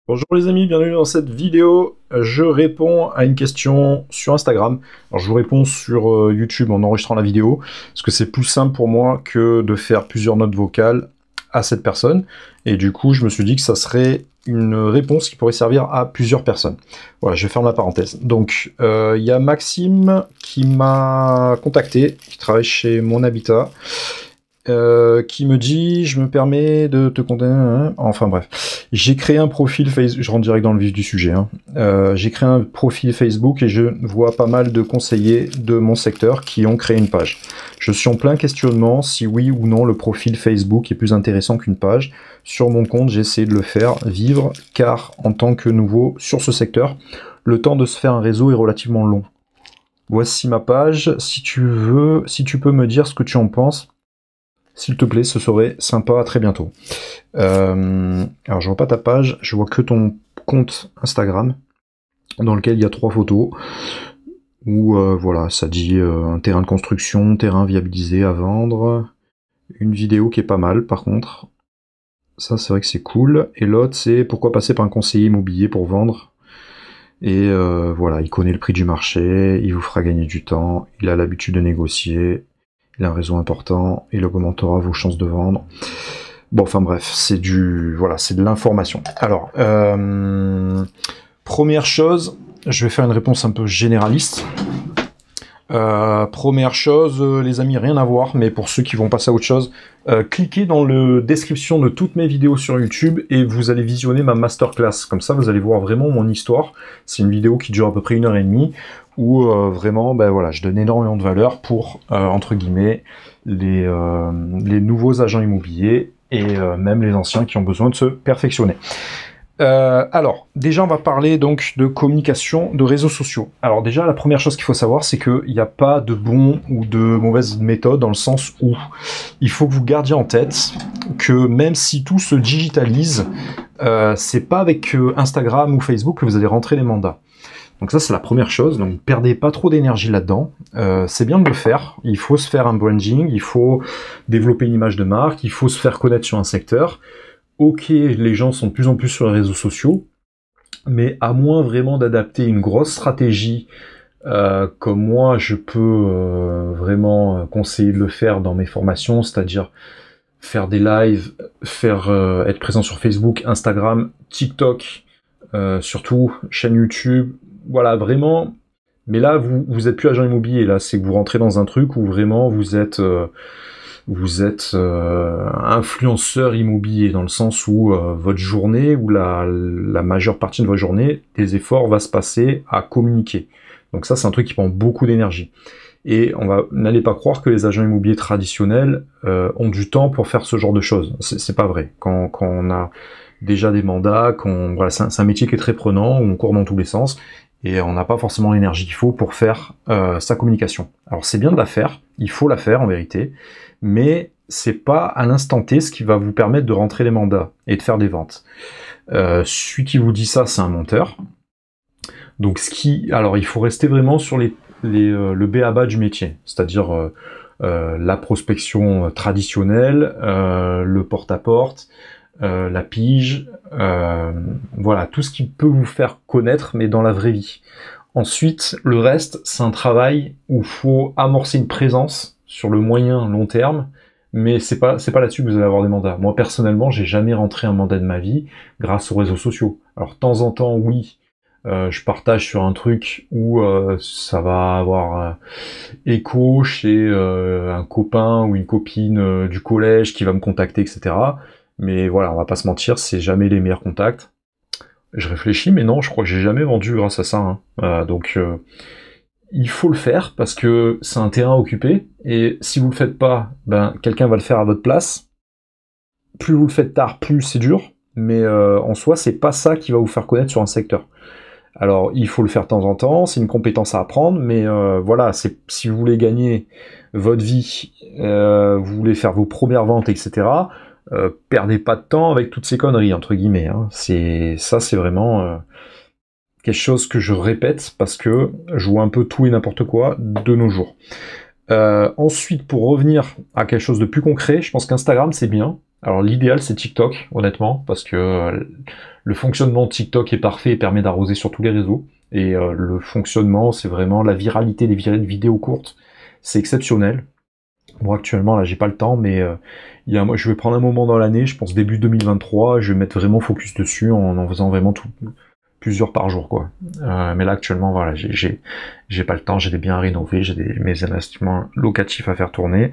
Bonjour les amis, bienvenue dans cette vidéo. Je réponds à une question sur Instagram. Alors je vous réponds sur YouTube en enregistrant la vidéo, parce que c'est plus simple pour moi que de faire plusieurs notes vocales à cette personne. Et du coup, je me suis dit que ça serait une réponse qui pourrait servir à plusieurs personnes. Voilà, je ferme la parenthèse. Donc, il y a Maxime qui m'a contacté, qui travaille chez Mon Habitat. Qui me dit, je me permets de te contacter, hein. Enfin bref, j'ai créé un profil Facebook, je rentre direct dans le vif du sujet, hein. J'ai créé un profil Facebook et je vois pas mal de conseillers de mon secteur qui ont créé une page. Je suis en plein questionnement si oui ou non le profil Facebook est plus intéressant qu'une page. Sur mon compte, j'ai essayé de le faire vivre, car en tant que nouveau sur ce secteur, le temps de se faire un réseau est relativement long. Voici ma page, si tu peux me dire ce que tu en penses. S'il te plaît, ce serait sympa, à très bientôt. Alors, je vois pas ta page, je vois que ton compte Instagram, dans lequel il y a 3 photos, où, voilà, ça dit un terrain de construction, terrain viabilisé à vendre, une vidéo qui est pas mal, par contre. Ça, c'est vrai que c'est cool. Et l'autre, c'est pourquoi passer par un conseiller immobilier pour vendre. Et voilà, il connaît le prix du marché, il vous fera gagner du temps, il a l'habitude de négocier. Il a un réseau important, il augmentera vos chances de vendre. Bon, enfin bref, c'est c'est de l'information. Alors, première chose, je vais faire une réponse un peu généraliste. Première chose, les amis, rien à voir, mais pour ceux qui vont passer à autre chose, cliquez dans la description de toutes mes vidéos sur YouTube et vous allez visionner ma masterclass. Comme ça, vous allez voir vraiment mon histoire. C'est une vidéo qui dure à peu près 1h30, où vraiment, ben voilà, je donne énormément de valeur pour, entre guillemets, les nouveaux agents immobiliers et même les anciens qui ont besoin de se perfectionner. Alors, déjà, on va parler donc de communication, de réseaux sociaux. Alors déjà, la première chose qu'il faut savoir, c'est qu'il n'y a pas de bon ou de mauvaise méthode, dans le sens où il faut que vous gardiez en tête que même si tout se digitalise, c'est pas avec Instagram ou Facebook que vous allez rentrer les mandats. Donc ça, c'est la première chose. Donc, perdez pas trop d'énergie là-dedans. C'est bien de le faire. Il faut se faire un branding, il faut développer une image de marque, il faut se faire connaître sur un secteur. Ok, les gens sont de plus en plus sur les réseaux sociaux, mais à moins vraiment d'adapter une grosse stratégie, comme moi je peux vraiment conseiller de le faire dans mes formations, c'est-à-dire faire des lives, être présent sur Facebook, Instagram, TikTok, surtout chaîne YouTube, voilà, vraiment. Mais là, vous êtes plus agent immobilier, là, c'est que vous rentrez dans un truc où vraiment vous êtes influenceur immobilier, dans le sens où votre journée, ou la majeure partie de votre journée, des efforts va se passer à communiquer. Donc ça, c'est un truc qui prend beaucoup d'énergie. Et n'allez pas croire que les agents immobiliers traditionnels ont du temps pour faire ce genre de choses. C'est pas vrai. Quand on a déjà des mandats, voilà, c'est un métier qui est très prenant, où on court dans tous les sens, et on n'a pas forcément l'énergie qu'il faut pour faire sa communication. Alors c'est bien de la faire, il faut la faire en vérité, mais c'est pas à l'instant T ce qui va vous permettre de rentrer les mandats et de faire des ventes. Celui qui vous dit ça, c'est un menteur. Donc alors il faut rester vraiment sur le b.a.-ba du métier, c'est-à-dire la prospection traditionnelle, le porte-à-porte, la pige, voilà, tout ce qui peut vous faire connaître, mais dans la vraie vie. Ensuite, le reste, c'est un travail où il faut amorcer une présence sur le moyen long terme, mais c'est pas là-dessus que vous allez avoir des mandats. Moi, personnellement, j'ai jamais rentré un mandat de ma vie grâce aux réseaux sociaux. Alors, de temps en temps, oui, je partage sur un truc où ça va avoir écho chez un copain ou une copine du collège qui va me contacter, etc. Mais voilà, on va pas se mentir, c'est jamais les meilleurs contacts. Je réfléchis, mais non, je crois que j'ai jamais vendu grâce à ça, hein. Donc, il faut le faire parce que c'est un terrain occupé, et si vous le faites pas, ben quelqu'un va le faire à votre place. Plus vous le faites tard, plus c'est dur, mais en soi, c'est pas ça qui va vous faire connaître sur un secteur. Alors, il faut le faire de temps en temps, c'est une compétence à apprendre, mais voilà, si vous voulez gagner votre vie, vous voulez faire vos premières ventes, etc., perdez pas de temps avec toutes ces conneries, entre guillemets, hein. C'est vraiment quelque chose que je répète parce que je vois un peu tout et n'importe quoi de nos jours. Ensuite, pour revenir à quelque chose de plus concret, je pense qu'Instagram c'est bien, Alors l'idéal c'est TikTok, honnêtement, parce que le fonctionnement de TikTok est parfait et permet d'arroser sur tous les réseaux. Et le fonctionnement, c'est vraiment la viralité des vidéos courtes. C'est exceptionnel. Moi actuellement là j'ai pas le temps, mais je vais prendre un moment dans l'année, je pense début 2023, je vais mettre vraiment focus dessus en faisant vraiment plusieurs par jour quoi. Mais là actuellement voilà, j'ai pas le temps, j'ai des biens à rénover, mes investissements locatifs à faire tourner,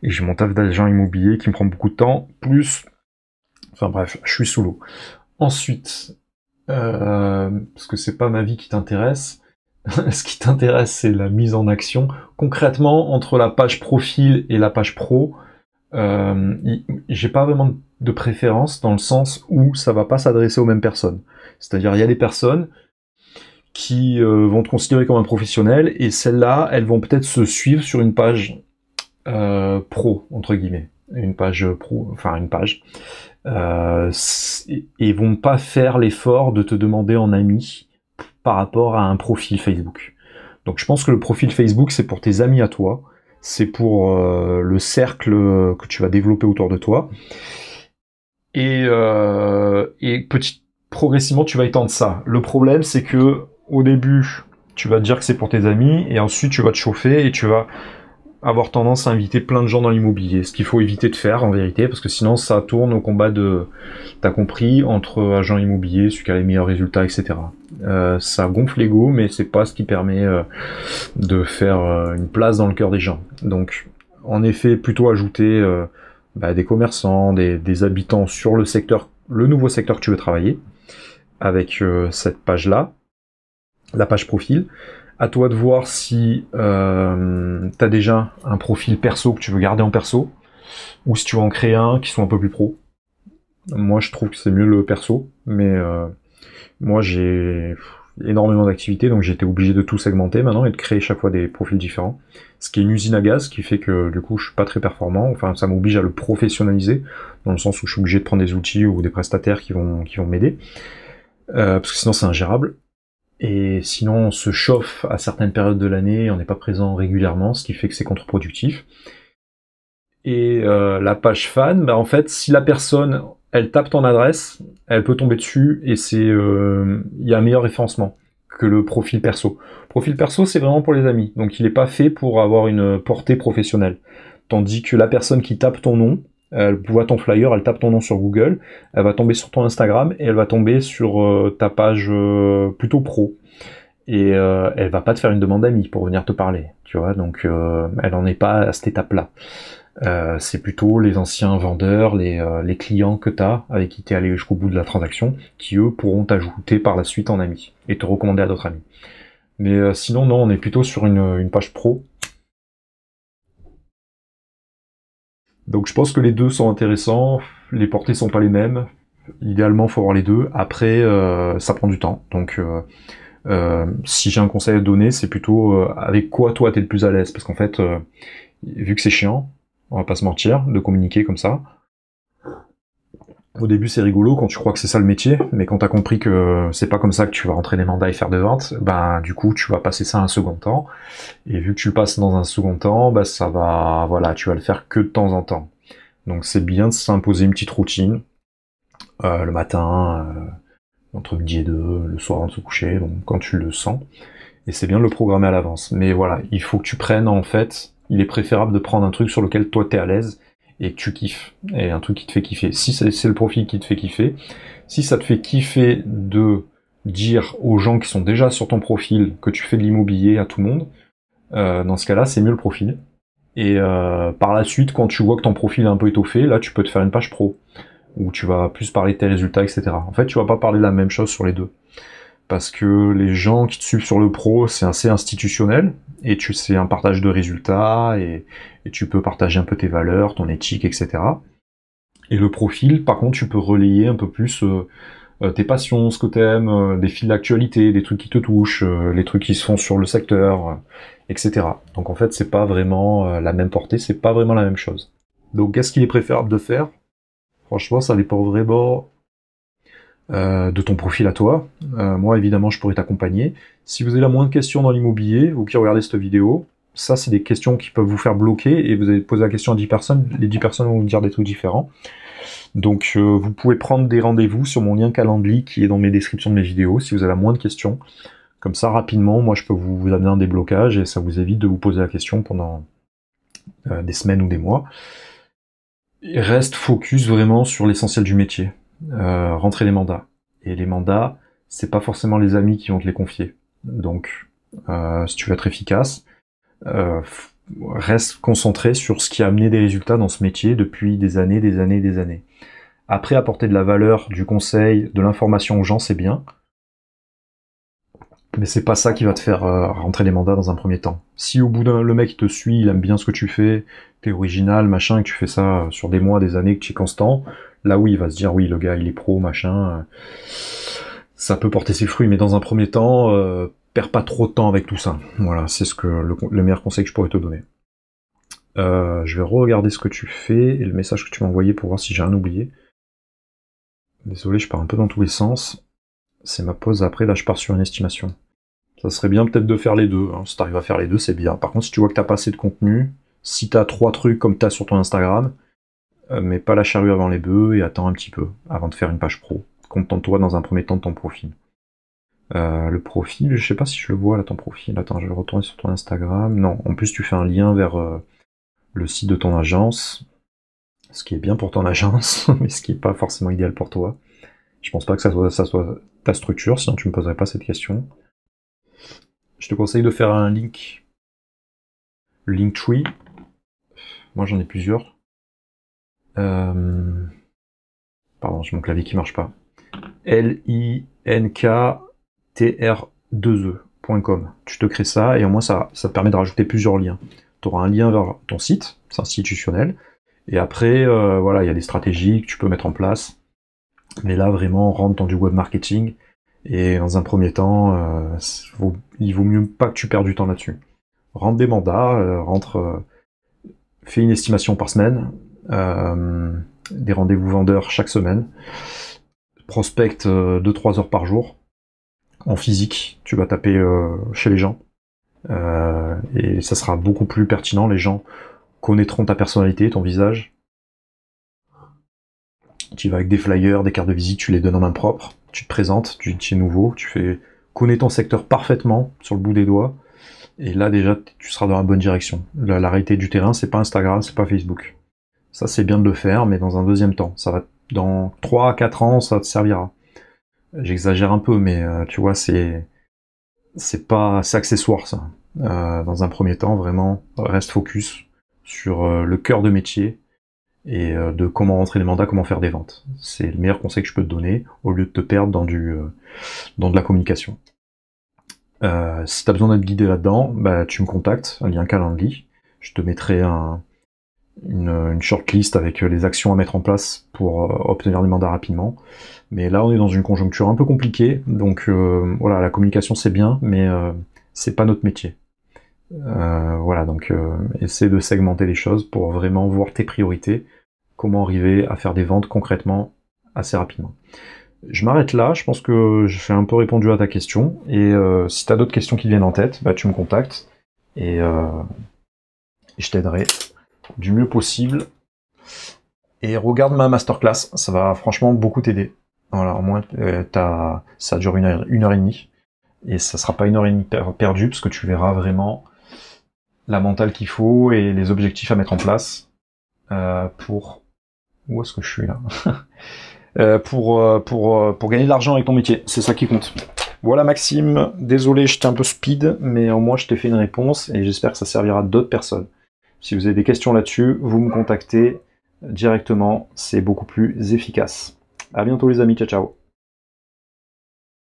et j'ai mon taf d'agent immobilier qui me prend beaucoup de temps, plus, enfin bref, je suis sous l'eau. Ensuite, parce que c'est pas ma vie qui t'intéresse, ce qui t'intéresse c'est la mise en action. Concrètement, entre la page profil et la page pro, j'ai pas vraiment de préférence dans le sens où ça va pas s'adresser aux mêmes personnes. C'est-à-dire il y a des personnes qui vont te considérer comme un professionnel, et celles-là, elles vont peut-être se suivre sur une page pro, entre guillemets. Une page pro, enfin une page. Et vont pas faire l'effort de te demander en ami par rapport à un profil Facebook. Donc je pense que le profil Facebook, c'est pour tes amis à toi, c'est pour le cercle que tu vas développer autour de toi. Et progressivement, tu vas étendre ça. Le problème, c'est que au début, tu vas te dire que c'est pour tes amis, et ensuite tu vas te chauffer et tu vas avoir tendance à inviter plein de gens dans l'immobilier. Ce qu'il faut éviter de faire en vérité, parce que sinon ça tourne au combat t'as compris, entre agents immobiliers, celui qui a les meilleurs résultats, etc. Ça gonfle l'ego, mais c'est pas ce qui permet de faire une place dans le cœur des gens. Donc, en effet, plutôt ajouter des commerçants, des habitants sur le nouveau secteur que tu veux travailler, avec cette page-là, la page profil. À toi de voir si tu as déjà un profil perso que tu veux garder en perso, ou si tu veux en créer un qui soit un peu plus pro. Moi, je trouve que c'est mieux le perso, mais moi, j'ai énormément d'activités, donc j'ai été obligé de tout segmenter maintenant et de créer chaque fois des profils différents. Ce qui est une usine à gaz, qui fait que du coup, je suis pas très performant. Enfin, ça m'oblige à le professionnaliser, dans le sens où je suis obligé de prendre des outils ou des prestataires qui vont m'aider, parce que sinon, c'est ingérable. Et sinon, on se chauffe à certaines périodes de l'année, on n'est pas présent régulièrement, ce qui fait que c'est contre-productif. Et la page fan, en fait, si la personne, elle tape ton adresse, elle peut tomber dessus, et il y a un meilleur référencement que le profil perso. Profil perso, c'est vraiment pour les amis, donc il n'est pas fait pour avoir une portée professionnelle. Tandis que la personne qui tape ton nom, elle voit ton flyer, elle tape ton nom sur Google, elle va tomber sur ton Instagram et elle va tomber sur ta page plutôt pro. Et elle va pas te faire une demande d'amis pour venir te parler, tu vois, donc elle en est pas à cette étape-là. C'est plutôt les anciens vendeurs, les clients que tu as, avec qui tu es allé jusqu'au bout de la transaction, qui eux pourront t'ajouter par la suite en ami et te recommander à d'autres amis. Mais sinon, non, on est plutôt sur une page pro. Donc je pense que les deux sont intéressants, les portées sont pas les mêmes. Idéalement, il faut avoir les deux. Après, ça prend du temps. Donc si j'ai un conseil à te donner, c'est plutôt avec quoi toi t'es le plus à l'aise. Parce qu'en fait, vu que c'est chiant, on va pas se mentir, de communiquer comme ça. Au début c'est rigolo quand tu crois que c'est ça le métier, mais quand t'as compris que c'est pas comme ça que tu vas rentrer des mandats et faire de ventes, du coup tu vas passer ça à un second temps. Et vu que tu le passes dans un second temps, ça va, voilà, tu vas le faire que de temps en temps. Donc c'est bien de s'imposer une petite routine, le matin, entre midi et 2, le soir avant de se coucher, donc quand tu le sens. Et c'est bien de le programmer à l'avance. Mais voilà, il faut que tu prennes, en fait, il est préférable de prendre un truc sur lequel toi t'es à l'aise et que tu kiffes. Et un truc qui te fait kiffer. Si c'est le profil qui te fait kiffer, si ça te fait kiffer de dire aux gens qui sont déjà sur ton profil que tu fais de l'immobilier à tout le monde, dans ce cas-là, c'est mieux le profil. Et par la suite, quand tu vois que ton profil est un peu étoffé, là, tu peux te faire une page pro, où tu vas plus parler de tes résultats, etc. En fait, tu vas pas parler de la même chose sur les deux. Parce que les gens qui te suivent sur le pro, c'est assez institutionnel, et c'est un partage de résultats, et tu peux partager un peu tes valeurs, ton éthique, etc. Et le profil, par contre, tu peux relayer un peu plus tes passions, ce que t'aimes, des fils d'actualité, des trucs qui te touchent, les trucs qui se font sur le secteur, etc. Donc en fait, c'est pas vraiment la même portée, c'est pas vraiment la même chose. Donc qu'est-ce qu'il est préférable de faire? Franchement, ça dépend vraiment de ton profil à toi. Moi, évidemment, je pourrais t'accompagner. Si vous avez la moindre question dans l'immobilier, vous qui regardez cette vidéo, ça, c'est des questions qui peuvent vous faire bloquer, et vous allez poser la question à 10 personnes, les 10 personnes vont vous dire des trucs différents. Donc vous pouvez prendre des rendez-vous sur mon lien Calendly qui est dans mes descriptions de mes vidéos si vous avez la moindre question. Comme ça, rapidement, moi je peux vous amener un déblocage et ça vous évite de vous poser la question pendant des semaines ou des mois. Et reste focus vraiment sur l'essentiel du métier. Rentrer les mandats. Et les mandats, c'est pas forcément les amis qui vont te les confier. Donc, si tu veux être efficace, reste concentré sur ce qui a amené des résultats dans ce métier depuis des années, des années, des années. Après, apporter de la valeur, du conseil, de l'information aux gens, c'est bien. Mais c'est pas ça qui va te faire rentrer les mandats dans un premier temps. Si au bout le mec te suit, il aime bien ce que tu fais, t'es original, machin, et que tu fais ça sur des mois, des années, que tu es constant, là oui, il va se dire oui, le gars il est pro, machin, ça peut porter ses fruits, mais dans un premier temps, perds pas trop de temps avec tout ça. Voilà, c'est le meilleur conseil que je pourrais te donner. Je vais re-regarder ce que tu fais et le message que tu m'as envoyé pour voir si j'ai rien oublié. Désolé, je pars un peu dans tous les sens. C'est ma pause après, là je pars sur une estimation. Ça serait bien peut-être de faire les deux, hein. Si t'arrives à faire les deux, c'est bien. Par contre, si tu vois que t'as pas assez de contenu, si t'as 3 trucs comme t'as sur ton Instagram, mets pas la charrue avant les bœufs et attends un petit peu avant de faire une page pro. Contente-toi dans un premier temps de ton profil. Le profil, je sais pas si je le vois là, ton profil. Attends, je vais retourner sur ton Instagram. Non, en plus tu fais un lien vers le site de ton agence, ce qui est bien pour ton agence, mais ce qui est pas forcément idéal pour toi. Je pense pas que ça soit ta structure, sinon tu me poserais pas cette question. Je te conseille de faire un Linktree. Moi j'en ai plusieurs. Pardon, j'ai mon clavier qui marche pas. linktr2e.com. Tu te crées ça et au moins ça te permet de rajouter plusieurs liens. Tu auras un lien vers ton site, c'est institutionnel. Et après, voilà, il y a des stratégies que tu peux mettre en place. Mais là, vraiment, rentre dans du web marketing. Et dans un premier temps, il vaut mieux pas que tu perdes du temps là-dessus. Rentre des mandats, fais une estimation par semaine, des rendez-vous vendeurs chaque semaine, prospecte 2-3 heures par jour, en physique, tu vas taper chez les gens, et ça sera beaucoup plus pertinent, les gens connaîtront ta personnalité, ton visage. Tu vas avec des flyers, des cartes de visite, tu les donnes en main propre, tu te présentes, tu es nouveau, connais ton secteur parfaitement sur le bout des doigts, et là déjà tu seras dans la bonne direction. La réalité du terrain, c'est pas Instagram, c'est pas Facebook. Ça c'est bien de le faire, mais dans un deuxième temps. Ça va dans 3 à 4 ans, ça te servira. J'exagère un peu, mais tu vois, c'est accessoire ça. Dans un premier temps, vraiment, reste focus sur le cœur de métier et de comment rentrer les mandats, comment faire des ventes. C'est le meilleur conseil que je peux te donner, au lieu de te perdre dans de la communication. Si tu as besoin d'être guidé là-dedans, bah, tu me contactes, un lien Calendly. Je te mettrai une shortlist avec les actions à mettre en place pour obtenir des mandats rapidement. Mais là, on est dans une conjoncture un peu compliquée, donc voilà, la communication c'est bien, mais c'est pas notre métier. Voilà, donc essaie de segmenter les choses pour vraiment voir tes priorités, comment arriver à faire des ventes concrètement assez rapidement. Je m'arrête là, je pense que j'ai un peu répondu à ta question, et si tu as d'autres questions qui te viennent en tête, bah, tu me contactes, et je t'aiderai du mieux possible. Et regarde ma masterclass, ça va franchement beaucoup t'aider. Voilà, au moins ça dure une heure et demie, et ça sera pas une heure et demie perdue, parce que tu verras vraiment la mentale qu'il faut et les objectifs à mettre en place pour... Où est-ce que je suis là pour gagner de l'argent avec ton métier, c'est ça qui compte. Voilà Maxime, désolé, j'étais un peu speed, mais au moins je t'ai fait une réponse et j'espère que ça servira à d'autres personnes. Si vous avez des questions là-dessus, vous me contactez directement, c'est beaucoup plus efficace. À bientôt les amis, ciao ciao.